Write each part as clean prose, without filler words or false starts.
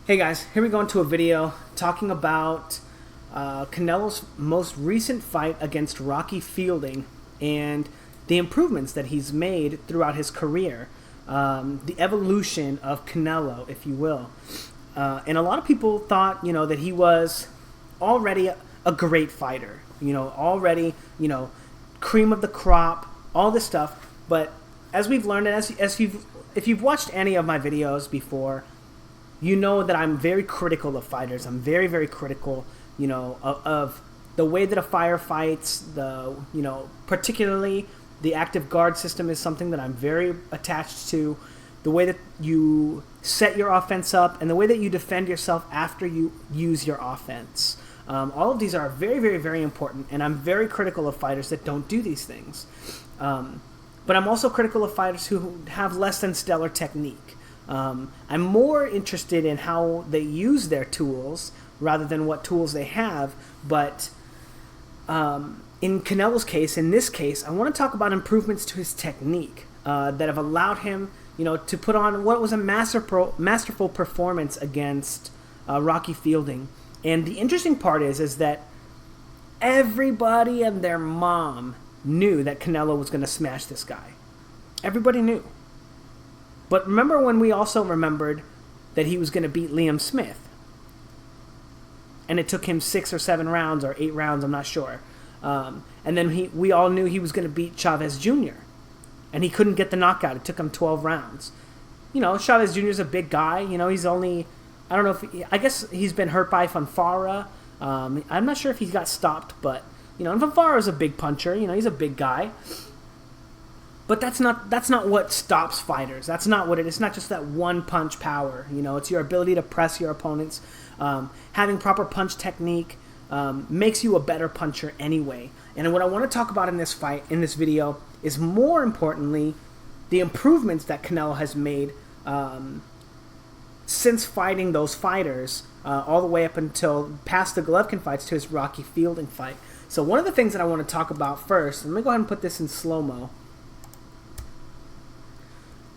Hey guys, here we go into a video talking about Canelo's most recent fight against Rocky Fielding and the improvements that he's made throughout his career, the evolution of Canelo, if you will. And a lot of people thought, that he was already a great fighter, already, cream of the crop, all this stuff. But as we've learned, and if you've watched any of my videos before, you know that I'm very critical of fighters. I'm very, very critical, of the way that a fighter fights. Particularly the active guard system is something that I'm very attached to. The way that you set your offense up and the way that you defend yourself after you use your offense. All of these are very, very, very important, and I'm very critical of fighters that don't do these things. But I'm also critical of fighters who have less than stellar technique. I'm more interested in how they use their tools rather than what tools they have. But in Canelo's case, in this case, I want to talk about improvements to his technique that have allowed him, to put on what was a masterful performance against Rocky Fielding. And the interesting part is that everybody and their mom knew that Canelo was going to smash this guy. Everybody knew. But remember when we also remembered that he was going to beat Liam Smith? And it took him 6 or 7 rounds or 8 rounds, I'm not sure. And then we all knew he was going to beat Chavez Jr. And he couldn't get the knockout. It took him 12 rounds. Chavez Jr. is a big guy. He's only, I don't know I guess he's been hurt by Fanfara. I'm not sure if he got stopped, but, and Fanfara is a big puncher. He's a big guy. But that's not what stops fighters. That's not what it is. It's not just that one punch power. It's your ability to press your opponents. Having proper punch technique makes you a better puncher anyway. And what I want to talk about in this fight, in this video, is more importantly the improvements that Canelo has made since fighting those fighters all the way up until past the Golovkin fights to his Rocky Fielding fight. So one of the things that I want to talk about first, let me go ahead and put this in slow-mo.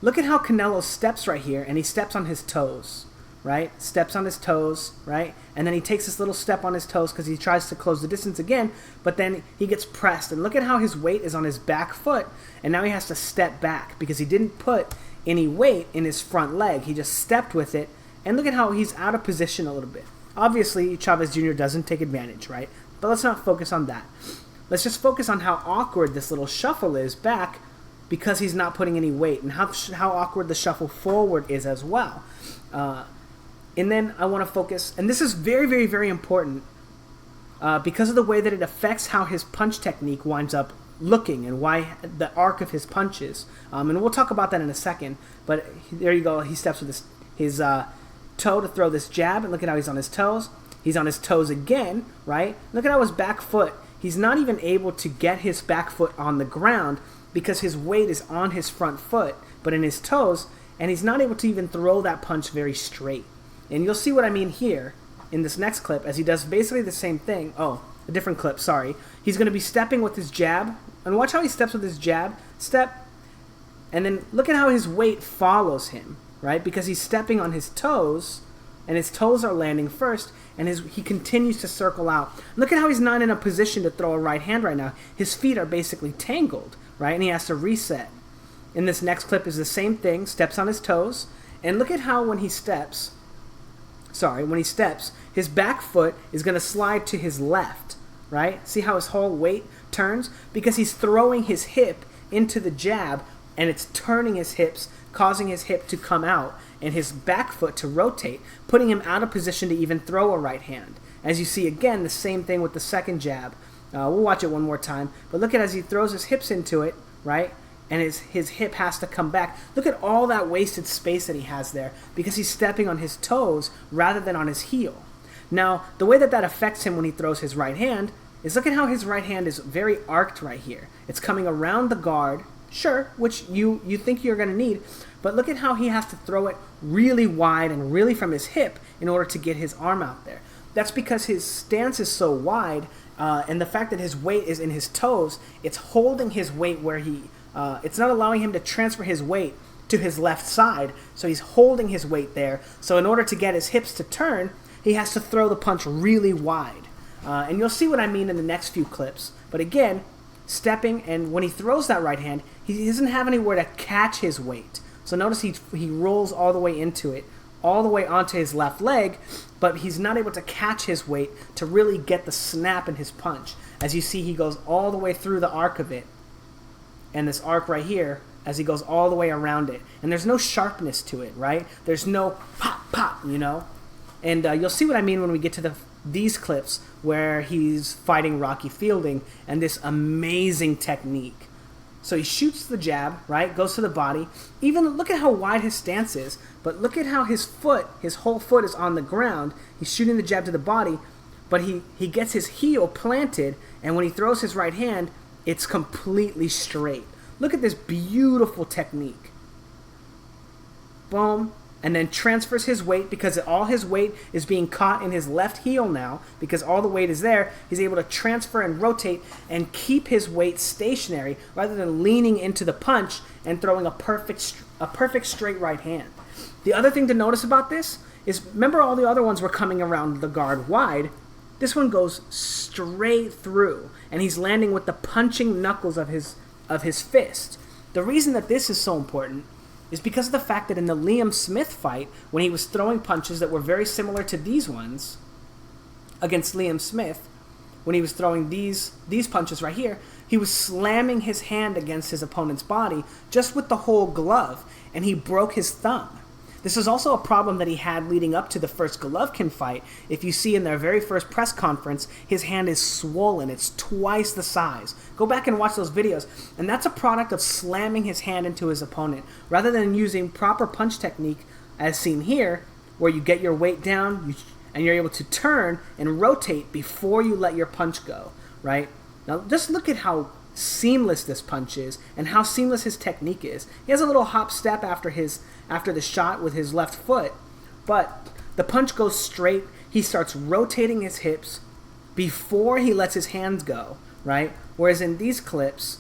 Look at how Canelo steps right here, and he steps on his toes, right? Steps on his toes, right? And then he takes this little step on his toes because he tries to close the distance again, but then he gets pressed. And look at how his weight is on his back foot, and now he has to step back because he didn't put any weight in his front leg. He just stepped with it, and look at how he's out of position a little bit. Obviously, Chavez Jr. doesn't take advantage, right? But let's not focus on that. Let's just focus on how awkward this little shuffle is back because he's not putting any weight, and how awkward the shuffle forward is as well. And then I want to focus, and this is very, very, very important because of the way that it affects how his punch technique winds up looking and why the arc of his punches. And we'll talk about that in a second, but there you go. He steps with his toe to throw this jab, and look at how he's on his toes. He's on his toes again, right? Look at how his back foot, he's not even able to get his back foot on the ground because his weight is on his front foot, but in his toes, and he's not able to even throw that punch very straight. And you'll see what I mean here in this next clip as he does basically the same thing. Oh, a different clip, sorry. He's going to be stepping with his jab, and watch how he steps with his jab. Step, and then look at how his weight follows him, right? Because he's stepping on his toes, and his toes are landing first, and he continues to circle out. Look at how he's not in a position to throw a right hand right now. His feet are basically tangled, right? And he has to reset. In this next clip is the same thing, steps on his toes. And look at how when he steps, his back foot is going to slide to his left, right? See how his whole weight turns? Because he's throwing his hip into the jab, and it's turning his hips, causing his hip to come out, and his back foot to rotate, putting him out of position to even throw a right hand. As you see, again, the same thing with the second jab. We'll watch it one more time. But look at as he throws his hips into it, right? And his hip has to come back. Look at all that wasted space that he has there because he's stepping on his toes rather than on his heel. Now, the way that affects him when he throws his right hand is look at how his right hand is very arced right here. It's coming around the guard, sure, which you think you're going to need, but look at how he has to throw it really wide and really from his hip in order to get his arm out there. That's because his stance is so wide, and the fact that his weight is in his toes, it's holding his weight where it's not allowing him to transfer his weight to his left side, so he's holding his weight there. So in order to get his hips to turn, he has to throw the punch really wide. And you'll see what I mean in the next few clips. But again, stepping, and when he throws that right hand, he doesn't have anywhere to catch his weight. So notice he rolls all the way into it, all the way onto his left leg, but he's not able to catch his weight to really get the snap in his punch. As you see, he goes all the way through the arc of it, and this arc right here, as he goes all the way around it. And there's no sharpness to it, right? There's no pop, pop, you know? And you'll see what I mean when we get to these clips where he's fighting Rocky Fielding and this amazing technique. So he shoots the jab, right? Goes to the body. Even look at how wide his stance is, but look at how his whole foot is on the ground. He's shooting the jab to the body, but he gets his heel planted, and when he throws his right hand, it's completely straight. Look at this beautiful technique. Boom. And then transfers his weight, because all his weight is being caught in his left heel now, because all the weight is there. He's able to transfer and rotate and keep his weight stationary rather than leaning into the punch and throwing a perfect straight right hand. The other thing to notice about this is, remember all the other ones were coming around the guard wide. This one goes straight through, and he's landing with the punching knuckles of his fist. The reason that this is so important is because of the fact that in the Liam Smith fight, when he was throwing punches that were very similar to these ones against Liam Smith, when he was throwing these punches right here, he was slamming his hand against his opponent's body just with the whole glove, and he broke his thumb. This is also a problem that he had leading up to the first Golovkin fight. If you see in their very first press conference, his hand is swollen. It's twice the size. Go back and watch those videos. And that's a product of slamming his hand into his opponent, rather than using proper punch technique, as seen here, where you get your weight down and you're able to turn and rotate before you let your punch go, right? Now, just look at how seamless this punch is and how seamless his technique is. He has a little hop step after the shot with his left foot, but the punch goes straight. He starts rotating his hips before he lets his hands go, right? Whereas in these clips,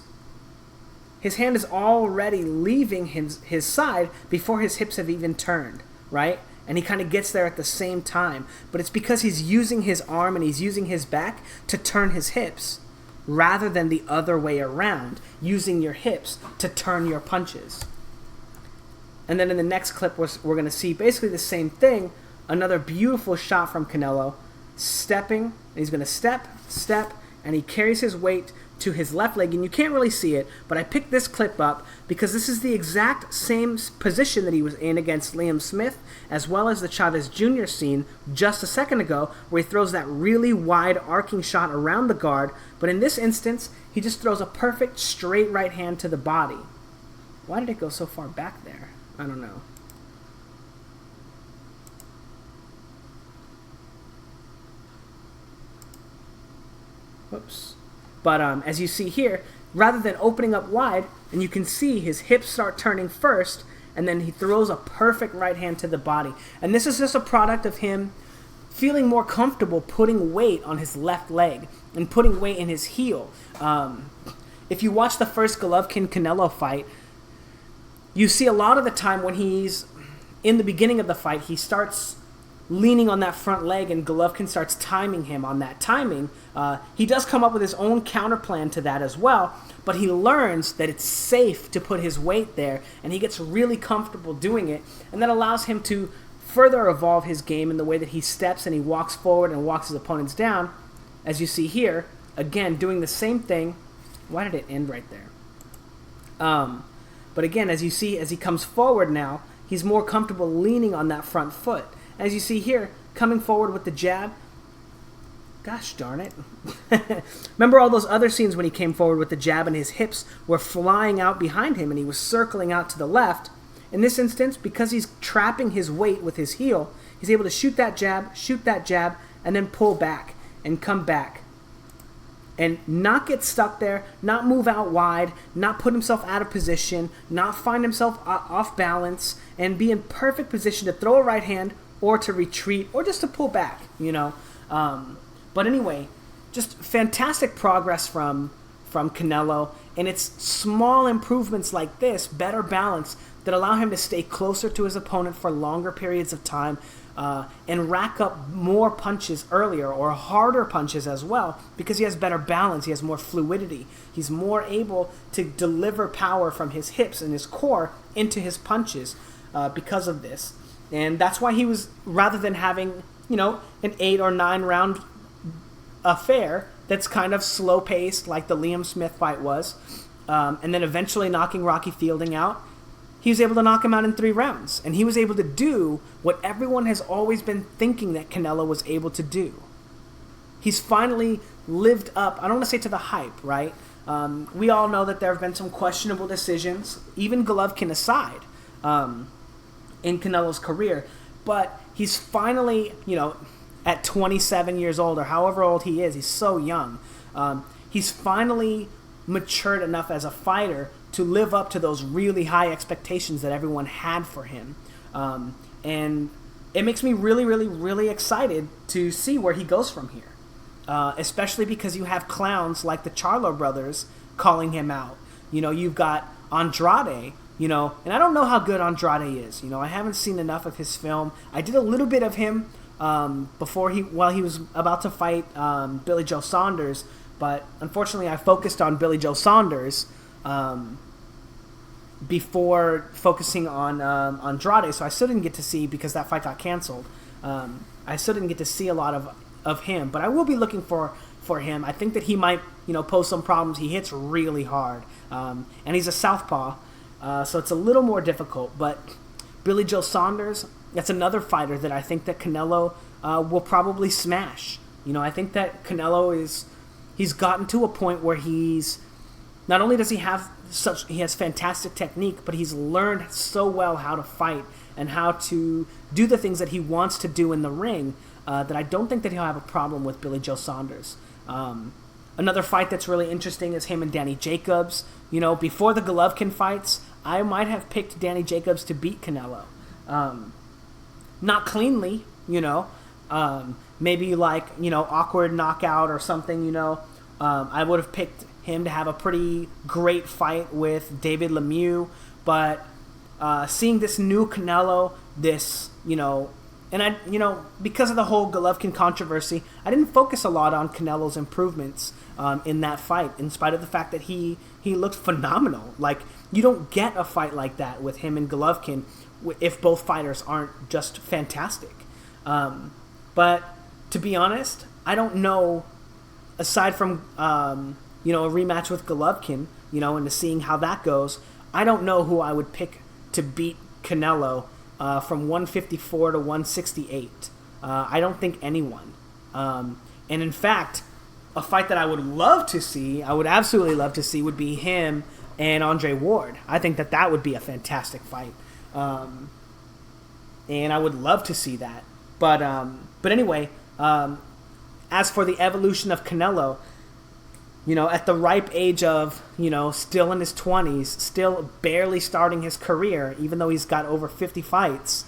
his hand is already leaving his side before his hips have even turned, right? And he kind of gets there at the same time, but it's because he's using his arm and he's using his back to turn his hips, rather than the other way around, using your hips to turn your punches. And then in the next clip, we're going to see basically the same thing. Another beautiful shot from Canelo, stepping, and he's going to step, and he carries his weight to his left leg, and you can't really see it, but I picked this clip up because this is the exact same position that he was in against Liam Smith, as well as the Chavez Jr. scene just a second ago, where he throws that really wide arcing shot around the guard, but in this instance, he just throws a perfect straight right hand to the body. Why did it go so far back there? I don't know. Whoops. But as you see here, rather than opening up wide, and you can see his hips start turning first, and then he throws a perfect right hand to the body. And this is just a product of him feeling more comfortable putting weight on his left leg and putting weight in his heel. If you watch the first Golovkin-Canelo fight, you see a lot of the time when he's in the beginning of the fight, he starts leaning on that front leg, and Golovkin starts timing him on that timing. He does come up with his own counter plan to that as well, but he learns that it's safe to put his weight there, and he gets really comfortable doing it, and that allows him to further evolve his game in the way that he steps and he walks forward and walks his opponents down, as you see here, again, doing the same thing. Why did it end right there? But again, as you see, as he comes forward now, he's more comfortable leaning on that front foot. As you see here, coming forward with the jab. Gosh darn it. Remember all those other scenes when he came forward with the jab and his hips were flying out behind him and he was circling out to the left? In this instance, because he's trapping his weight with his heel, he's able to shoot that jab, and then pull back and come back. And not get stuck there, not move out wide, not put himself out of position, not find himself off balance, and be in perfect position to throw a right hand or to retreat or just to pull back, you know. But anyway, just fantastic progress from Canelo, and it's small improvements like this, better balance, that allow him to stay closer to his opponent for longer periods of time, and rack up more punches earlier, or harder punches as well, because he has better balance, he has more fluidity, he's more able to deliver power from his hips and his core into his punches because of this. And that's why he was, rather than having, an 8 or 9 round affair that's kind of slow paced like the Liam Smith fight was, and then eventually knocking Rocky Fielding out, he was able to knock him out in 3 rounds. And he was able to do what everyone has always been thinking that Canelo was able to do. He's finally lived up, I don't want to say to the hype, right? We all know that there have been some questionable decisions, even Golovkin aside, in Canelo's career. But he's finally, at 27 years old, or however old he is, he's so young. He's finally matured enough as a fighter to live up to those really high expectations that everyone had for him. And it makes me really, really, really excited to see where he goes from here. Especially because you have clowns like the Charlo brothers calling him out. You've got Andrade, and I don't know how good Andrade is. I haven't seen enough of his film. I did a little bit of him while he was about to fight Billy Joe Saunders, but unfortunately I focused on Billy Joe Saunders before focusing on Andrade, so I still didn't get to see, because that fight got canceled. I still didn't get to see a lot of him, but I will be looking for him. I think that he might, pose some problems. He hits really hard, and he's a southpaw, so it's a little more difficult. But Billy Joe Saunders, that's another fighter that I think that Canelo will probably smash. I think that Canelo he's gotten to a point where he's, not only does he has fantastic technique, but he's learned so well how to fight and how to do the things that he wants to do in the ring, that I don't think that he'll have a problem with Billy Joe Saunders. Another fight that's really interesting is him and Danny Jacobs. Before the Golovkin fights, I might have picked Danny Jacobs to beat Canelo. Not cleanly, maybe like, awkward knockout or something, I would have picked him to have a pretty great fight with David Lemieux, but seeing this new Canelo, and I, because of the whole Golovkin controversy, I didn't focus a lot on Canelo's improvements in that fight, in spite of the fact that he looked phenomenal. Like, you don't get a fight like that with him and Golovkin if both fighters aren't just fantastic. But to be honest, I don't know, aside from a rematch with Golovkin, and seeing how that goes, I don't know who I would pick to beat Canelo from 154 to 168. I don't think anyone. And in fact, a fight that I would absolutely love to see, would be him and Andre Ward. I think that would be a fantastic fight. And I would love to see that. But anyway, as for the evolution of Canelo, at the ripe age of, still in his 20s, still barely starting his career, even though he's got over 50 fights,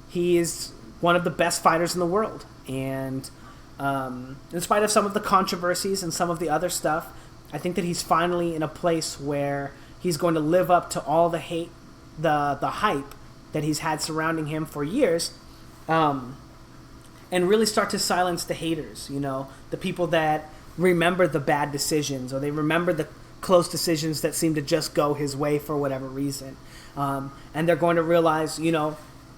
he is one of the best fighters in the world. And in spite of some of the controversies and some of the other stuff, I think that he's finally in a place where he's going to live up to all the hate, the hype that he's had surrounding him for years, and really start to silence the haters, the people that remember the bad decisions, or they remember the close decisions that seem to just go his way for whatever reason. And they're going to realize,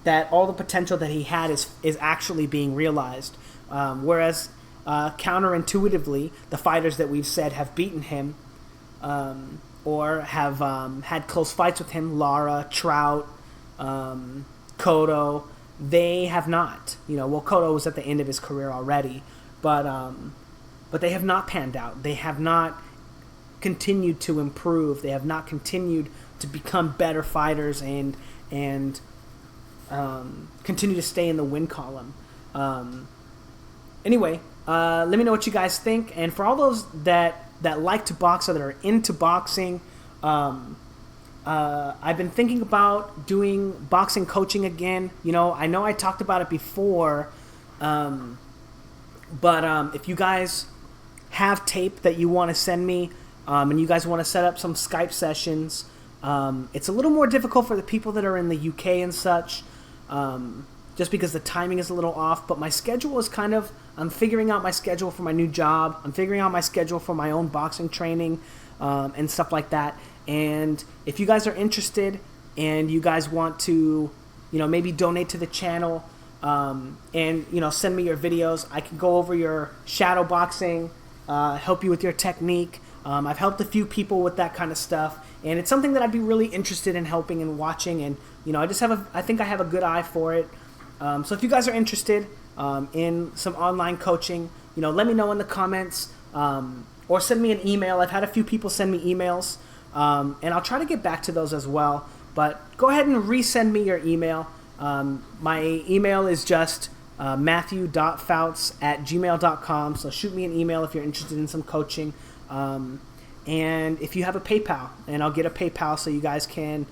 that all the potential that he had is actually being realized. Whereas counterintuitively, the fighters that we've said have beaten him, or have had close fights with him, Lara, Trout, Cotto, they have not. Cotto was at the end of his career already, but they have not panned out. They have not continued to improve. They have not continued to become better fighters and continue to stay in the win column. Anyway, let me know what you guys think. And for all those that like to box or that are into boxing, I've been thinking about doing boxing coaching again. I know I talked about it before, but if you guys have tape that you want to send me, and you guys want to set up some Skype sessions, It's a little more difficult for the people that are in the UK and such, just because the timing is a little off. But my schedule is I'm figuring out my schedule for my new job. I'm figuring out my schedule for my own boxing training and stuff like that. And if you guys are interested and you guys want to, maybe donate to the channel and, send me your videos, I can go over your shadow boxing, help you with your technique. I've helped a few people with that kind of stuff, and it's something that I'd be really interested in helping and watching. And I think I have a good eye for it. So if you guys are interested in some online coaching, let me know in the comments, or send me an email. I've had a few people send me emails, and I'll try to get back to those as well. But go ahead and resend me your email. My email is just matthew.fouts@gmail.com. So shoot me an email if you're interested in some coaching. And if you have a PayPal, and I'll get a PayPal so you guys can,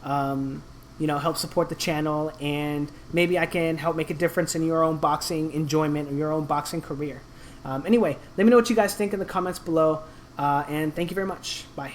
help support the channel, and maybe I can help make a difference in your own boxing enjoyment or your own boxing career. Anyway, let me know what you guys think in the comments below, and thank you very much. Bye.